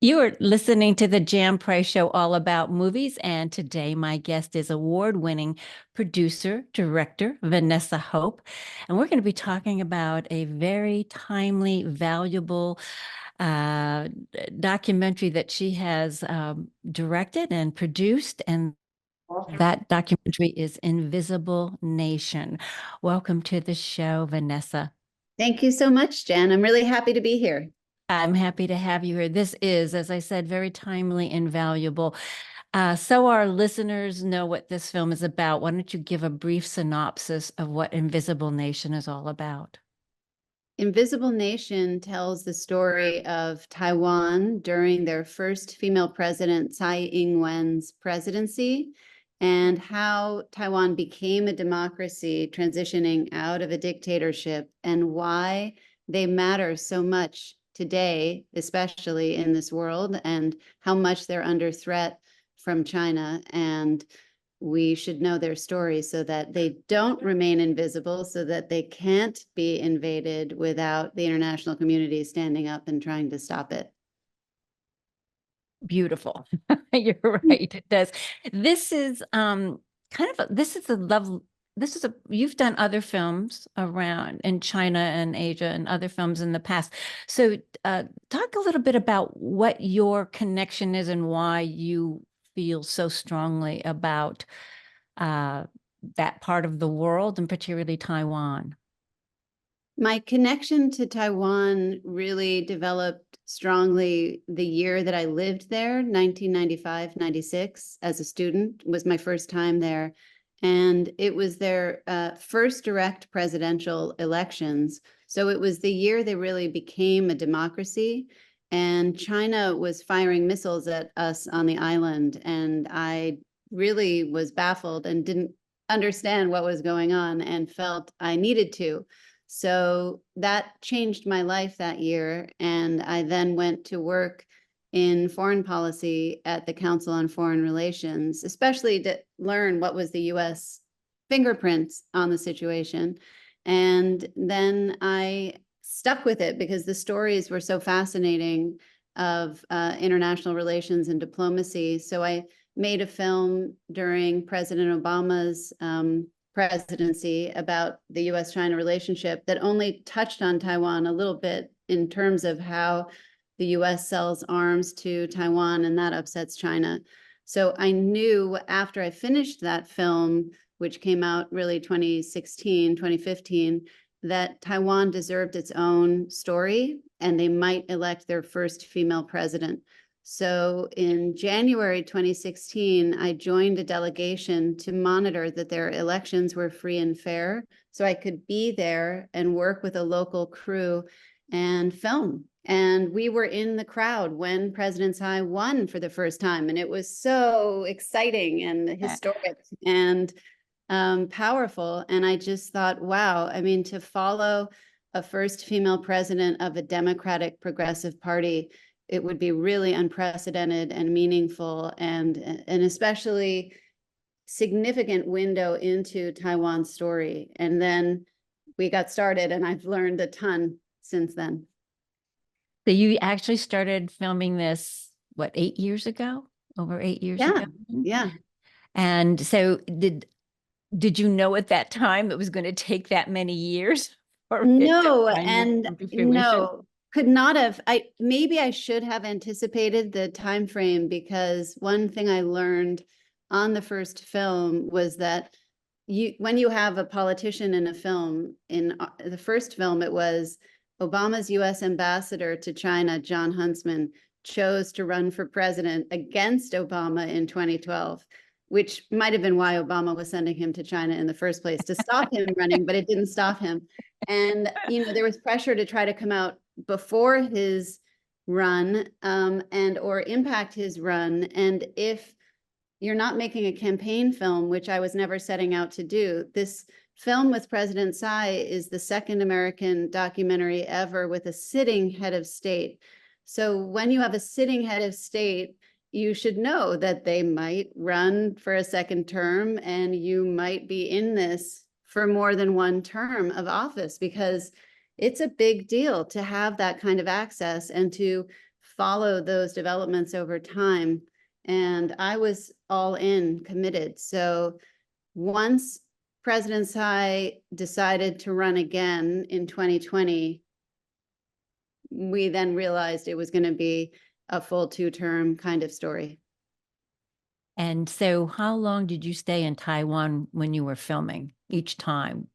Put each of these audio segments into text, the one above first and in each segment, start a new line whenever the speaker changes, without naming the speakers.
You are listening to the Jam Price Show all about movies, and today my guest is award-winning producer, director Vanessa Hope, and we're going to be talking about a very timely, valuable uh, documentary that she has directed and produced, and that documentary is Invisible Nation. Welcome to the show, Vanessa.
Thank you so much, Jen. I'm really happy to be here.
I'm happy to have you here. This is, as I said, very timely and valuable. So our listeners know what this film is about. Why don't you give a brief synopsis of what Invisible Nation is all about?
Invisible Nation tells the story of Taiwan during their first female president, Tsai Ing-wen's presidency, and how Taiwan became a democracy transitioning out of a dictatorship, and why they matter so much today, especially in this world, and how much they're under threat from China. And we should know their stories so that they don't remain invisible, so that they can't be invaded without the international community standing up and trying to stop it.
Beautiful. You're right. It does. This is this is a level. This is a You've done other films around in China and Asia and other films in the past. So talk a little bit about what your connection is and why you feel so strongly about uh, that part of the world, and particularly Taiwan.
My connection to Taiwan really developed strongly the year that I lived there, 1995, 96, as a student, was my first time there. And it was their first direct presidential elections. So it was the year they really became a democracy. And China was firing missiles at us on the island. And I really was baffled and didn't understand what was going on and felt I needed to. So that changed my life that year. And I then went to work in foreign policy at the Council on Foreign Relations, especially to learn what was the US fingerprints on the situation. And then I stuck with it because the stories were so fascinating of international relations and diplomacy. So I made a film during President Obama's presidency about the US-China relationship that only touched on Taiwan a little bit in terms of how the US sells arms to Taiwan, and that upsets China. So I knew after I finished that film, which came out really 2016, 2015, that Taiwan deserved its own story and they might elect their first female president. So in January 2016, I joined a delegation to monitor that their elections were free and fair, so I could be there and work with a local crew and film. And we were in the crowd when President Tsai won for the first time, and it was so exciting and historic and powerful. And I just thought, wow, I mean, to follow a first female president of a Democratic Progressive Party, it would be really unprecedented and meaningful, and an especially significant window into Taiwan's story. And then we got started, and I've learned a ton since then.
So you actually started filming this, what, 8 years ago? Over 8 years ago?
Yeah.
And so did you know at that time it was going to take that many years for it to
No,
finally
and
come to fruition?
no, could not have. Maybe I should have anticipated the time frame, because one thing I learned on the first film was that when you have a politician in a film, in the first film, it was Obama's US ambassador to China, John Huntsman, chose to run for president against Obama in 2012, which might have been why Obama was sending him to China in the first place, to stop him running, but it didn't stop him. And, there was pressure to try to come out before his run and or impact his run. And if you're not making a campaign film, which I was never setting out to do, this film with President Tsai is the second American documentary ever with a sitting head of state. So when you have a sitting head of state, you should know that they might run for a second term, and you might be in this for more than one term of office, because it's a big deal to have that kind of access and to follow those developments over time. And I was all in, committed. So once President Tsai decided to run again in 2020, we then realized it was going to be a full 2-term kind of story.
And so how long did you stay in Taiwan when you were filming each time?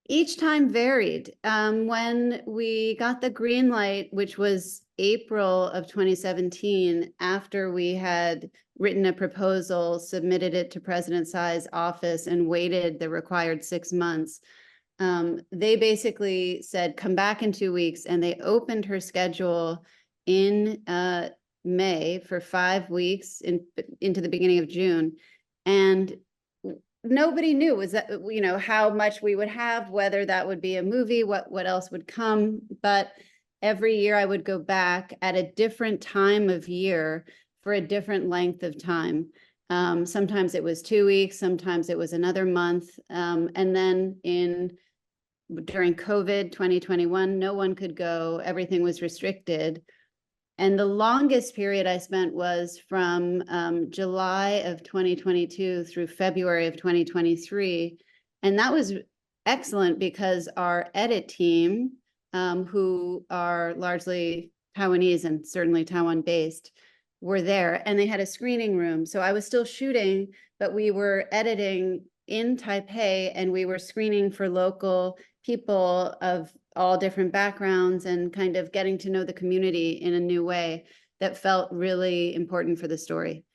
Each time varied. When we got the green light, which was April of 2017, after we had written a proposal, submitted it to President Tsai's office, and waited the required 6 months, they basically said, come back in 2 weeks. And they opened her schedule in May for 5 weeks into the beginning of June. And nobody knew was that, how much we would have, whether that would be a movie, what else would come. But every year I would go back at a different time of year for a different length of time. Sometimes it was 2 weeks, sometimes it was another month. And then during COVID 2021, no one could go, everything was restricted. And the longest period I spent was from July of 2022 through February of 2023. And that was excellent because our edit team, who are largely Taiwanese and certainly Taiwan based, were there, and they had a screening room. So I was still shooting, but we were editing in Taipei, and we were screening for local people of all different backgrounds and kind of getting to know the community in a new way that felt really important for the story.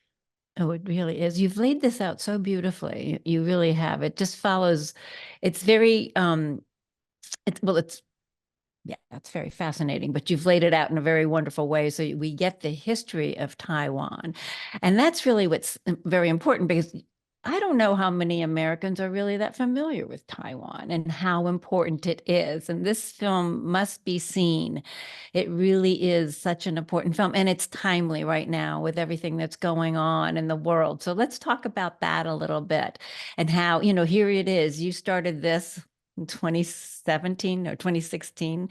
Oh, it really is. You've laid this out so beautifully. You really have. It just follows. It's very it's yeah, that's very fascinating, but you've laid it out in a very wonderful way. So we get the history of Taiwan. And that's really what's very important, because I don't know how many Americans are really that familiar with Taiwan and how important it is. And this film must be seen. It really is such an important film, and it's timely right now with everything that's going on in the world. So let's talk about that a little bit, and how, here it is. You started this in 2017 or 2016,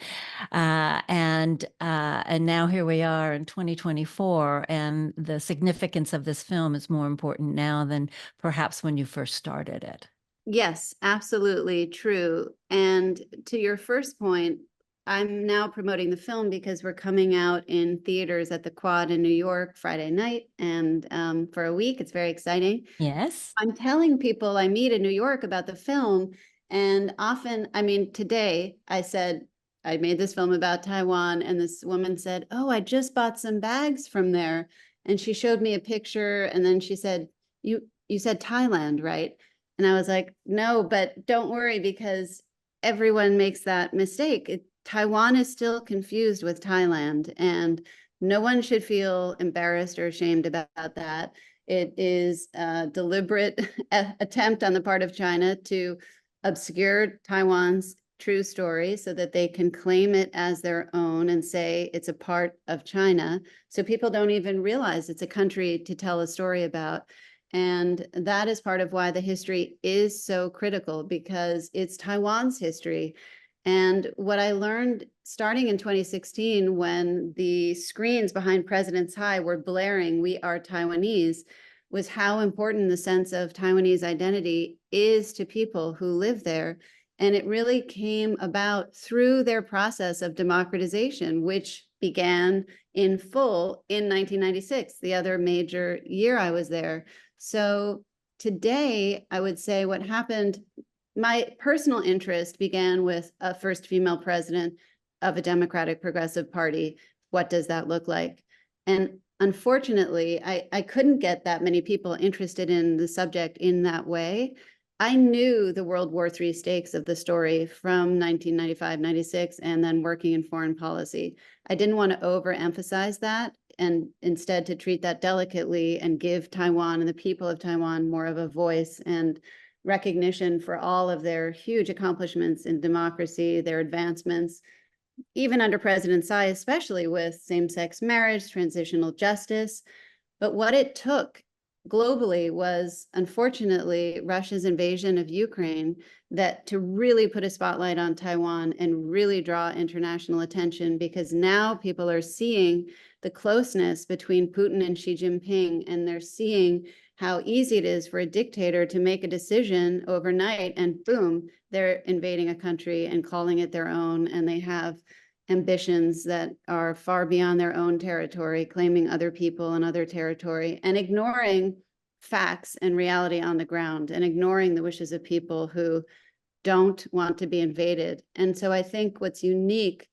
and now here we are in 2024, and the significance of this film is more important now than perhaps when you first started it.
Yes, absolutely true. And to your first point, I'm now promoting the film because we're coming out in theaters at the Quad in New York Friday night, and for a week. It's very exciting.
Yes.
I'm telling people I meet in New York about the film, and often, today I said, I made this film about Taiwan, and this woman said, oh, I just bought some bags from there. And she showed me a picture, and then she said, you said Thailand, right? And I was like, no, but don't worry, because everyone makes that mistake. Taiwan is still confused with Thailand, and no one should feel embarrassed or ashamed about that. It is a deliberate attempt on the part of China to obscure Taiwan's true story so that they can claim it as their own and say it's a part of China. So people don't even realize it's a country to tell a story about. And that is part of why the history is so critical, because it's Taiwan's history. And what I learned starting in 2016, when the screens behind President Tsai were blaring, "We are Taiwanese," was how important the sense of Taiwanese identity is to people who live there. And it really came about through their process of democratization, which began in full in 1996, the other major year I was there. So today, I would say what happened, my personal interest began with a first female president of a Democratic Progressive Party. What does that look like? And unfortunately, I couldn't get that many people interested in the subject in that way. I knew the World War III stakes of the story from 1995, 96, and then working in foreign policy. I didn't want to overemphasize that, and instead to treat that delicately and give Taiwan and the people of Taiwan more of a voice and recognition for all of their huge accomplishments in democracy, their advancements, even under President Tsai, especially with same-sex marriage, transitional justice. But what it took globally was, unfortunately, Russia's invasion of Ukraine, that to really put a spotlight on Taiwan and really draw international attention, because now people are seeing the closeness between Putin and Xi Jinping, and they're seeing how easy it is for a dictator to make a decision overnight and boom, they're invading a country and calling it their own, and they have ambitions that are far beyond their own territory, claiming other people and other territory, and ignoring facts and reality on the ground, and ignoring the wishes of people who don't want to be invaded. And so I think what's unique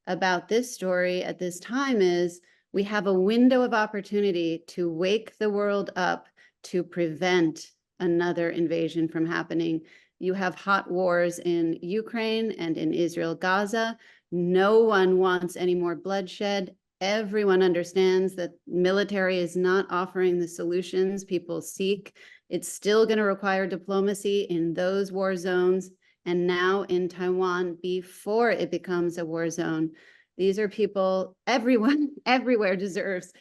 about this story at this time is we have a window of opportunity to wake the world up to prevent another invasion from happening. You have hot wars in Ukraine and in Israel, Gaza. No one wants any more bloodshed. Everyone understands that military is not offering the solutions people seek. It's still going to require diplomacy in those war zones, and now in Taiwan before it becomes a war zone. These are people, everyone, everywhere deserves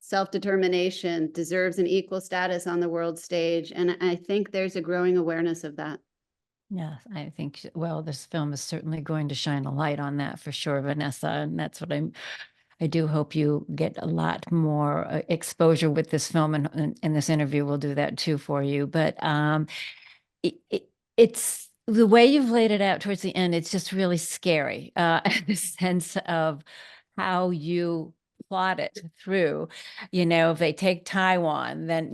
self-determination, deserves an equal status on the world stage. And I think there's a growing awareness of that.
Yes, I think, well, this film is certainly going to shine a light on that for sure, Vanessa. And that's what I do hope you get a lot more exposure with this film, and this interview will do that too for you. But it's the way you've laid it out towards the end, it's just really scary, the sense of how you plot it through. If they take Taiwan, then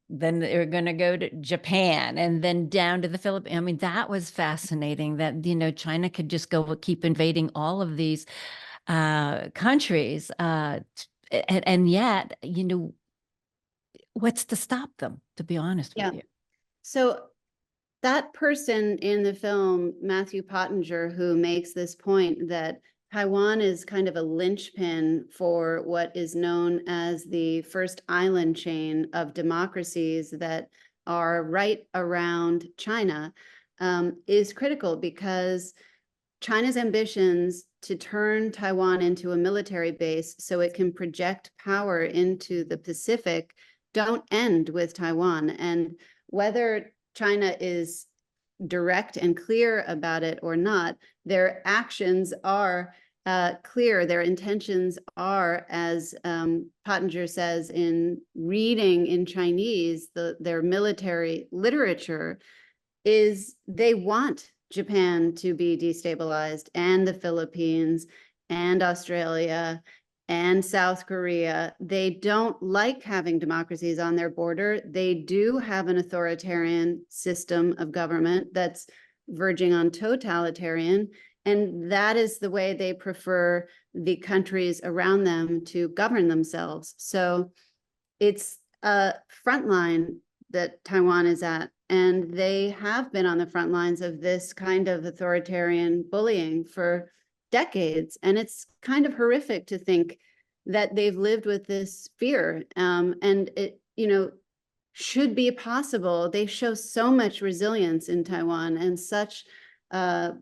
then they're going to go to Japan and then down to the Philippines. I mean, that was fascinating that China could just go keep invading all of these countries, and yet what's to stop them, to be honest with
Yeah.
you.
So that person in the film, Matthew Pottinger, who makes this point that Taiwan is kind of a linchpin for what is known as the first island chain of democracies that are right around China, is critical, because China's ambitions to turn Taiwan into a military base so it can project power into the Pacific don't end with Taiwan. And whether China is direct and clear about it or not, their actions are clear. Their intentions are, as Pottinger says in reading in Chinese, their military literature, is they want Japan to be destabilized, and the Philippines and Australia and South Korea. They don't like having democracies on their border. They do have an authoritarian system of government that's verging on totalitarian, and that is the way they prefer the countries around them to govern themselves. So it's a front line that Taiwan is at, and they have been on the front lines of this kind of authoritarian bullying for decades. And it's kind of horrific to think that they've lived with this fear. And it, should be possible. They show so much resilience in Taiwan, and such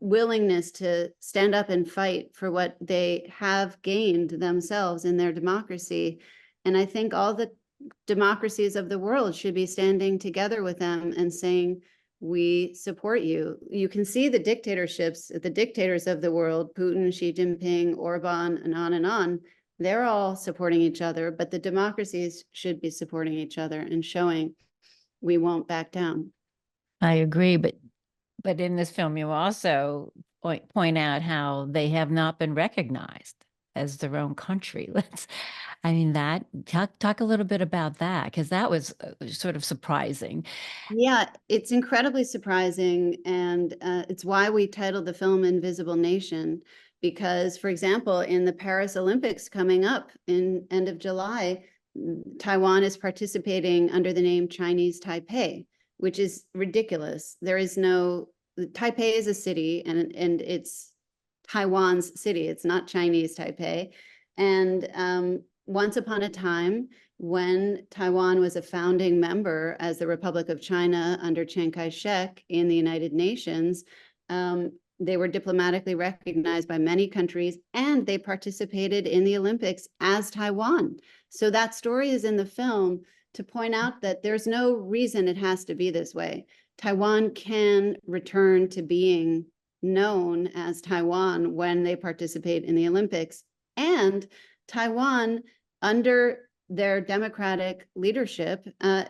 willingness to stand up and fight for what they have gained themselves in their democracy. And I think all the democracies of the world should be standing together with them and saying, we support you. You can see the dictatorships, the dictators of the world, Putin, Xi Jinping, Orban, and on, they're all supporting each other, but the democracies should be supporting each other and showing we won't back down.
I agree, but in this film, you also point out how they have not been recognized as their own country. That talk a little bit about that, because that was sort of surprising.
Yeah, it's incredibly surprising, and it's why we titled the film Invisible Nation, because, for example, in the Paris Olympics coming up in end of July, Taiwan is participating under the name Chinese Taipei, which is ridiculous. There is no, Taipei is a city, and it's Taiwan's city. It's not Chinese Taipei. And once upon a time, when Taiwan was a founding member as the Republic of China under Chiang Kai-shek in the United Nations, they were diplomatically recognized by many countries, and they participated in the Olympics as Taiwan. So that story is in the film, to point out that there's no reason it has to be this way. Taiwan can return to being known as Taiwan when they participate in the Olympics. And Taiwan, under their democratic leadership,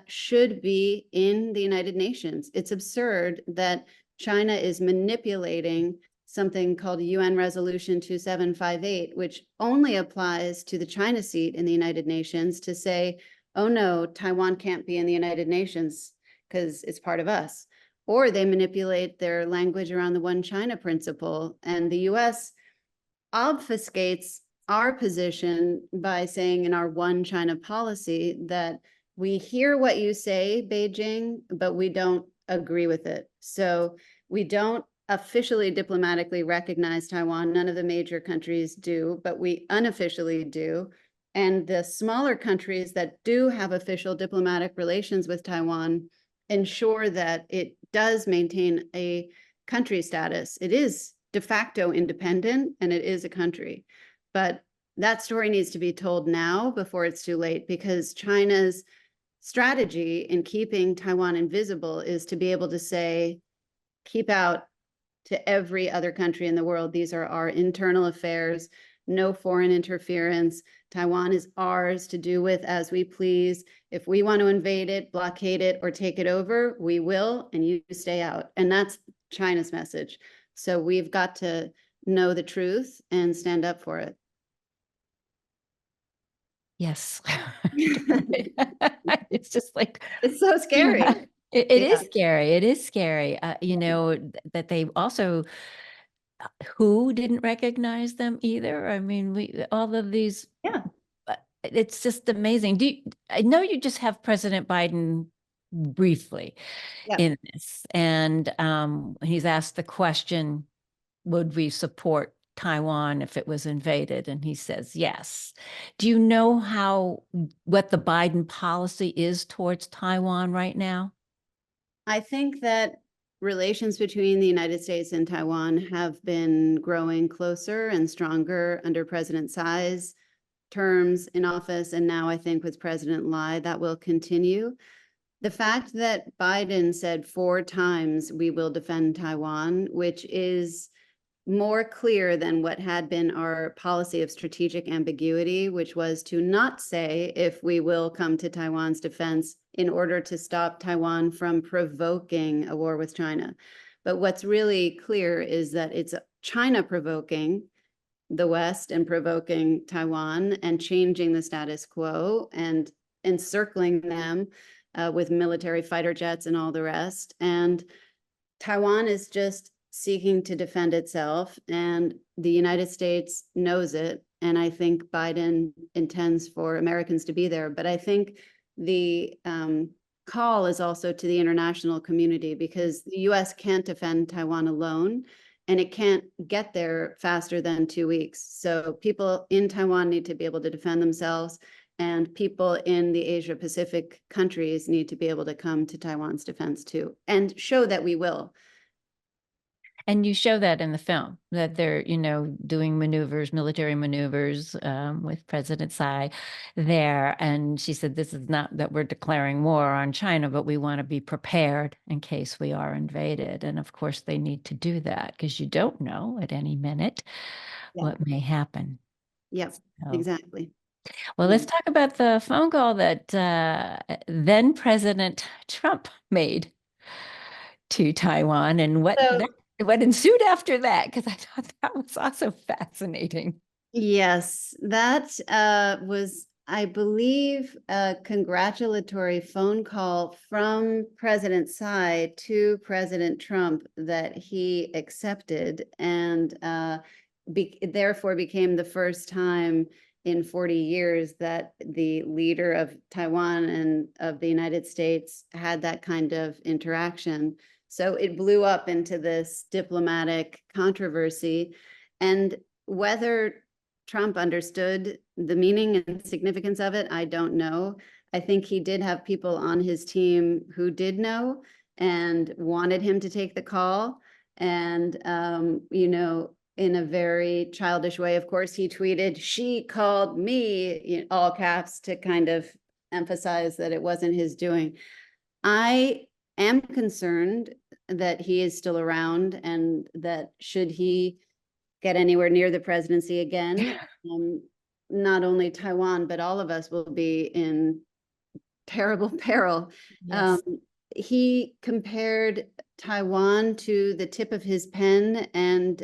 should be in the United Nations. It's absurd that China is manipulating something called UN Resolution 2758, which only applies to the China seat in the United Nations, to say, oh no, Taiwan can't be in the United Nations because it's part of us. Or they manipulate their language around the One China principle. And the US obfuscates our position by saying in our One China policy that we hear what you say, Beijing, but we don't agree with it. So we don't officially diplomatically recognize Taiwan. None of the major countries do, but we unofficially do. And the smaller countries that do have official diplomatic relations with Taiwan ensure that it does maintain a country status. It is de facto independent and it is a country. But that story needs to be told now before it's too late, because China's strategy in keeping Taiwan invisible is to be able to say, keep out to every other country in the world, these are our internal affairs, no foreign interference. Taiwan is ours to do with as we please. If we want to invade it, blockade it, or take it over, we will, and you stay out. And that's China's message. So we've got to know the truth and stand up for it.
Yes. It's just like,
It's so scary.
it
Yeah.
is scary. It is scary. You know, that they also, who didn't recognize them either. I mean, all of these,
Yeah.
it's just amazing. I know you just have President Biden briefly
Yeah.
in this, and he's asked the question, would we support Taiwan if it was invaded? And he says yes. Do you know what the Biden policy is towards Taiwan right now?
I think that relations between the United States and Taiwan have been growing closer and stronger under President Tsai's terms in office. And now I think with President Lai, that will continue. The fact that Biden said 4 times we will defend Taiwan, which is more clear than what had been our policy of strategic ambiguity, which was to not say if we will come to Taiwan's defense in order to stop Taiwan from provoking a war with China. But what's really clear is that it's China provoking the West and provoking Taiwan and changing the status quo and encircling them with military fighter jets and all the rest. And Taiwan is just seeking to defend itself, and the United States knows it. And I think Biden intends for Americans to be there. But I think the call is also to the international community, because the US can't defend Taiwan alone, and it can't get there faster than 2 weeks. So people in Taiwan need to be able to defend themselves, and people in the Asia Pacific countries need to be able to come to Taiwan's defense too, and show that we will.
And you show that in the film, that they're, doing maneuvers, military maneuvers with President Tsai there. And she said, this is not that we're declaring war on China, but we want to be prepared in case we are invaded. And of course, they need to do that because you don't know at any minute what may happen.
Yep,
So,
exactly.
well, let's talk about the phone call that then President Trump made to Taiwan and what ensued after that, because I thought that was also fascinating.
Yes, that was, I believe, a congratulatory phone call from President Tsai to President Trump that he accepted, and therefore became the first time in 40 years that the leader of Taiwan and of the United States had that kind of interaction. So it blew up into this diplomatic controversy. And whether Trump understood the meaning and significance of it, I don't know. I think he did have people on his team who did know and wanted him to take the call. And, in a very childish way, of course, he tweeted, "She called me," all caps, to kind of emphasize that it wasn't his doing. I am concerned that he is still around, and that should he get anywhere near the presidency again, not only Taiwan, but all of us will be in terrible peril.
Yes.
He compared Taiwan to the tip of his pen, and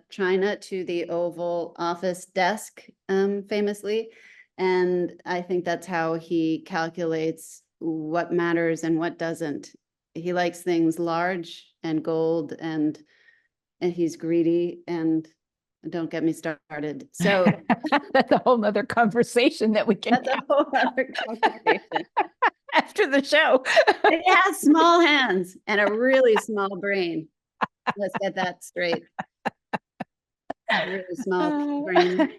China to the Oval Office desk, famously. And I think that's how he calculates what matters and what doesn't. He likes things large and gold, and he's greedy, and don't get me started. So
That's a whole nother conversation that we can
that's a
have
whole other conversation.
after the show.
He has small hands and a really small brain. Let's get that straight. Really small brain.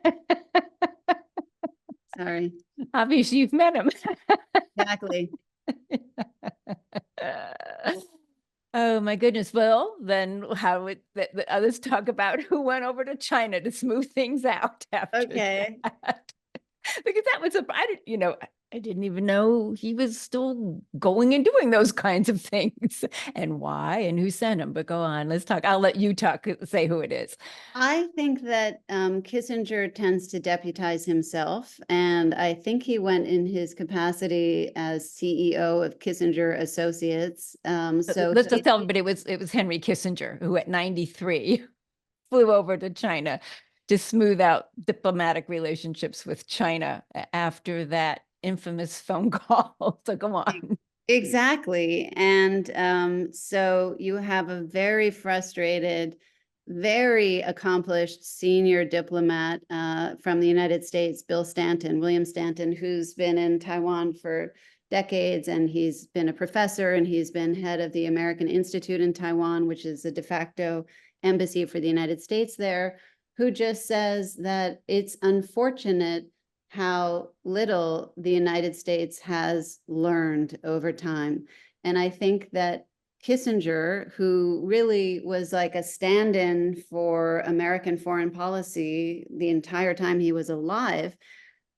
Sorry.
Obviously, you've met him.
Exactly.
Oh my goodness. Well, then how would the others talk about who went over to China to smooth things out after
Okay.
that? Because that was I didn't, I didn't even know he was still going and doing those kinds of things, and why and who sent him. But go on, let's talk. I'll let you talk, say who it is.
I think that Kissinger tends to deputize himself, and I think he went in his capacity as CEO of Kissinger Associates.
Let's just tell everybody it was Henry Kissinger who at 93 flew over to China to smooth out diplomatic relationships with China after that infamous phone call. So go on.
Exactly. And so you have a very frustrated, very accomplished senior diplomat from the United States, William Stanton, who's been in Taiwan for decades, and he's been a professor, and he's been head of the American Institute in Taiwan, which is a de facto embassy for the United States there, who just says that it's unfortunate how little the United States has learned over time. And I think that Kissinger, who really was like a stand-in for American foreign policy the entire time he was alive,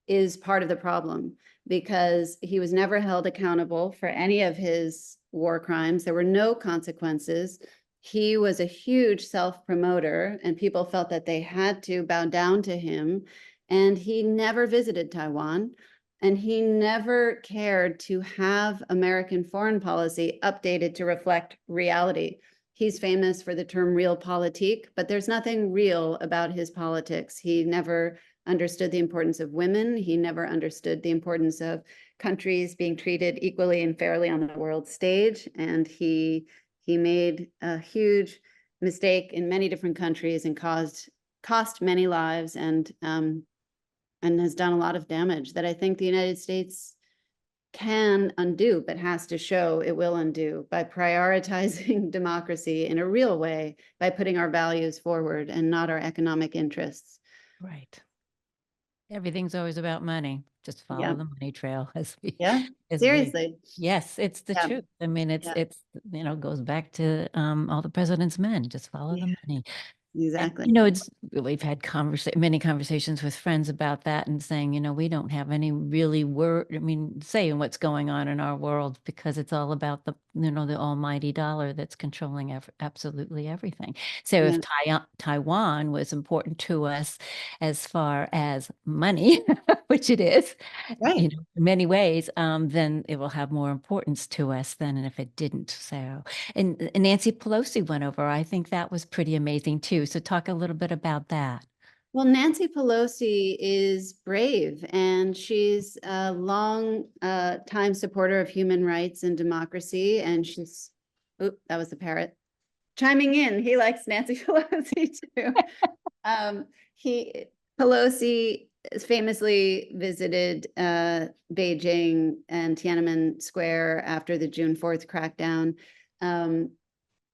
is part of the problem, because he was never held accountable for any of his war crimes. There were no consequences. He was a huge self-promoter, and people felt that they had to bow down to him. And he never visited Taiwan, and he never cared to have American foreign policy updated to reflect reality. He's famous for the term realpolitik, but there's nothing real about his politics. He never understood the importance of women. He never understood the importance of countries being treated equally and fairly on the world stage. And he made a huge mistake in many different countries and cost many lives, and has done a lot of damage that I think the United States can undo, but has to show it will undo by prioritizing democracy in a real way, by putting our values forward and not our economic interests.
Right. Everything's always about money. Just follow the money trail,
Seriously.
Yes, it's the truth. I mean, it's goes back to all the president's men. Just follow the money.
Exactly.
And, we've had many conversations with friends about that, and saying, we don't have any really saying what's going on in our world, because it's all about the almighty dollar that's controlling absolutely everything. So if Taiwan was important to us as far as money, which it is,
Right.
in many ways, then it will have more importance to us than if it didn't. So, and Nancy Pelosi went over. I think that was pretty amazing too. So talk a little bit about that.
Well, Nancy Pelosi is brave, and she's a long time supporter of human rights and democracy. And she's, oop, that was the parrot chiming in. He likes Nancy Pelosi too. Pelosi famously visited Beijing and Tiananmen Square after the June 4th crackdown.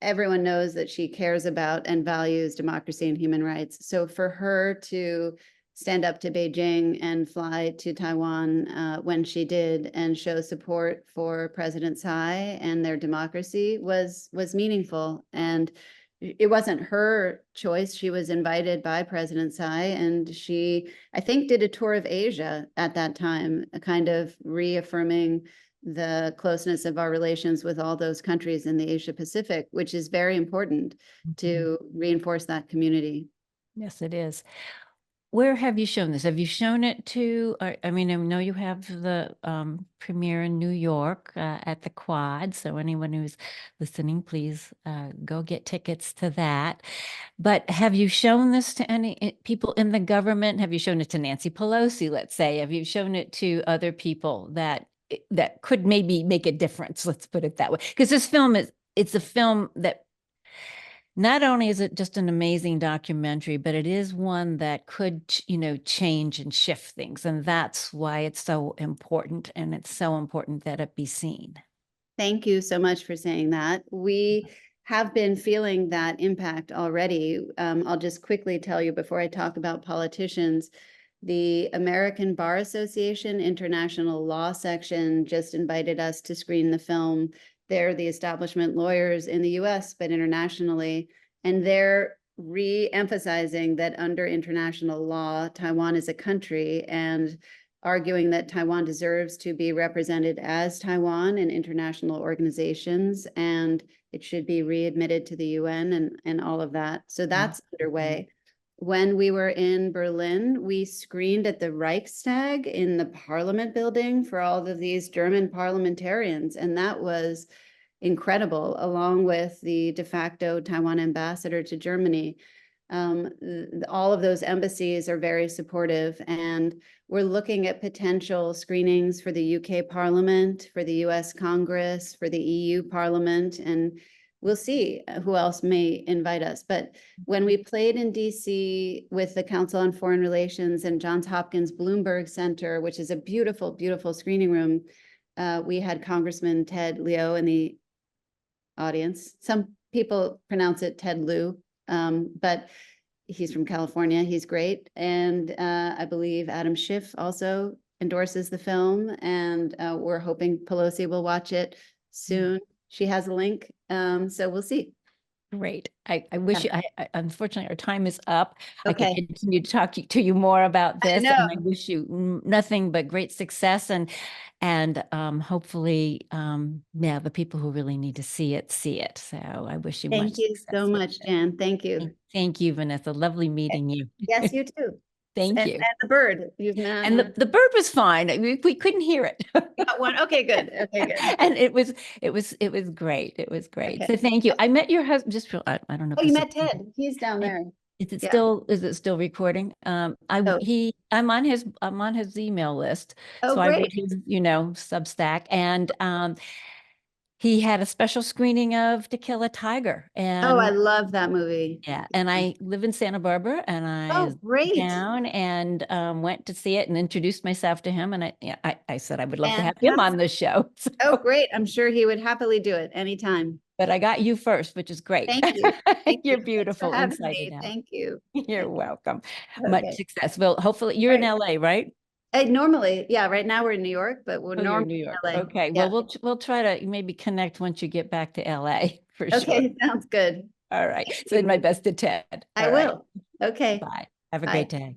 Everyone knows that she cares about and values democracy and human rights. So for her to stand up to Beijing and fly to Taiwan when she did, and show support for President Tsai and their democracy was meaningful. And it wasn't her choice. She was invited by President Tsai, and she, I think, did a tour of Asia at that time, kind of reaffirming the closeness of our relations with all those countries in the Asia Pacific, which is very important to reinforce that community.
Yes, it is. Where have you shown this? Have you shown it to, I mean, I know you have the premiere in New York at the Quad. So anyone who's listening, please go get tickets to that. But have you shown this to any people in the government? Have you shown it to Nancy Pelosi, let's say? Have you shown it to other people that could maybe make a difference? Let's put it that way. Because this film it's a film that not only is it just an amazing documentary, but it is one that could, change and shift things. And that's why it's so important. And it's so important that it be seen.
Thank you so much for saying that. We have been feeling that impact already. I'll just quickly tell you before I talk about politicians. The American Bar Association International Law Section just invited us to screen the film. They're the establishment lawyers in the US, but internationally. And they're re-emphasizing that under international law, Taiwan is a country, and arguing that Taiwan deserves to be represented as Taiwan in international organizations, and it should be readmitted to the UN and all of that. So that's underway. When we were in Berlin, we screened at the Reichstag in the Parliament building for all of these German parliamentarians, and that was incredible, along with the de facto Taiwan ambassador to Germany. All of those embassies are very supportive, and we're looking at potential screenings for the UK Parliament, for the US Congress, for the EU Parliament, and we'll see who else may invite us. But when we played in DC with the Council on Foreign Relations and Johns Hopkins Bloomberg Center, which is a beautiful, beautiful screening room, we had Congressman Ted Lieu in the audience. Some people pronounce it Ted Lieu, but he's from California. He's great. And I believe Adam Schiff also endorses the film, and we're hoping Pelosi will watch it soon. She has a link, so we'll see.
Great. I wish you, unfortunately, our time is up. I
Okay.
could continue to talk to you more about this,
know.
and I wish you nothing but great success and hopefully, yeah, the people who really need to see it, see it. So I wish you much
Thank you
success
so
with
much,
it.
Jan. Thank you.
Thank you, Vanessa. Lovely meeting you.
Yes, you too.
Thank
And
you.
the bird, you've met.
And the bird was fine. We couldn't hear it.
Got one. Okay, good. Okay, good.
And it was great. It was great.
Okay.
So thank you. I met your husband. Just I don't know if
Oh, you
this
met Ted. He's down there. Yeah.
is it still recording?
Oh,
I'm on his email list.
oh,
So I read
great.
his, Substack, and he had a special screening of To Kill a Tiger.
Oh, I
And
love that movie.
yeah, and I live in Santa Barbara, and I
Oh, great.
down and went to see it and introduced myself to him. And I said I would love to have him
Fantastic.
on the show.
Oh, great. I'm sure he would happily do it anytime.
But I got you first, which is great.
Thank you. Thank
You're
you. Thanks for
beautiful
having
inside
me.
and out.
Thank you.
You're welcome. Much
Okay.
success. Well, hopefully you're in LA, right?
Normally, yeah, right now we're in New York, but we're
Oh, you're in
normally
New York.
in LA.
Okay.
Yeah.
Well, we'll try to maybe connect once you get back to LA for sure.
Okay, sounds good.
All right.
Thank
Send my
you.
best to Ted.
I
All right.
will. Okay.
Bye. Have a
Bye.
great day.